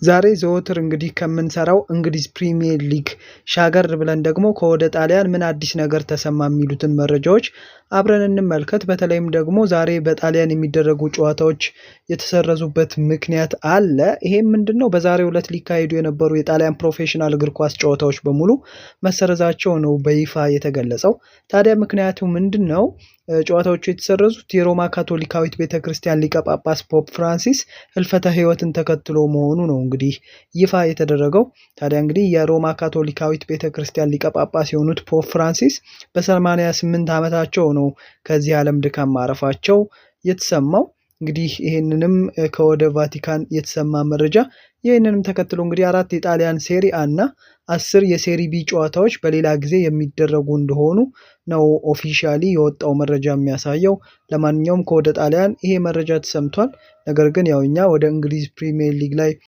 ዛሬ ዘወትር እንግዲህ ከምንሰራው እንግሊዝ ፕሪሚየር ሊግ ሻገር ብለን ደግሞ ከወደ ጣሊያን ምን አዲስ ነገር ተሰማ የሚሉትን መረጃዎች አብረን እንመልከት። በተለይም ደግሞ ዛሬ በጣሊያን የሚደረጉ ጨዋታዎች የተሰረዙበት ምክንያት አለ። ይሄም ምንድነው? በዛሬው ዕለት ሊካሄዱ የነበሩ የጣሊያን ፕሮፌሽናል እግር ኳስ ጨዋታዎች በሙሉ መሰረዛቸው ነው በይፋ የተገለጸው። ታዲያ ምክንያቱ ምንድነው? ጨዋታዎቹ የተሰረዙት የሮማ ካቶሊካዊት ቤተክርስቲያን ሊቀ ጳጳስ ፖፕ ፍራንሲስ ህልፈተ ህይወትን ተከትሎ መሆኑ ነው እንግዲህ ይፋ የተደረገው። ታዲያ እንግዲህ የሮማ ካቶሊካዊት ቤተክርስቲያን ሊቀ ጳጳስ የሆኑት ፖፕ ፍራንሲስ በ88 ዓመታቸው ነው ከዚህ ዓለም ድካም ማረፋቸው የተሰማው። እንግዲህ ይህንንም ከወደ ቫቲካን የተሰማ መረጃ። ይህንንም ተከትሎ እንግዲህ 4 የጣሊያን ሴሪአ እና 10 የሴሪ ቢ ጨዋታዎች በሌላ ጊዜ የሚደረጉ እንደሆኑ ነው ኦፊሻሊ የወጣው መረጃ የሚያሳየው። ለማንኛውም ከወደ ጣሊያን ይሄ መረጃ ተሰምቷል። ነገር ግን ያው እኛ ወደ እንግሊዝ ፕሪሚየር ሊግ ላይ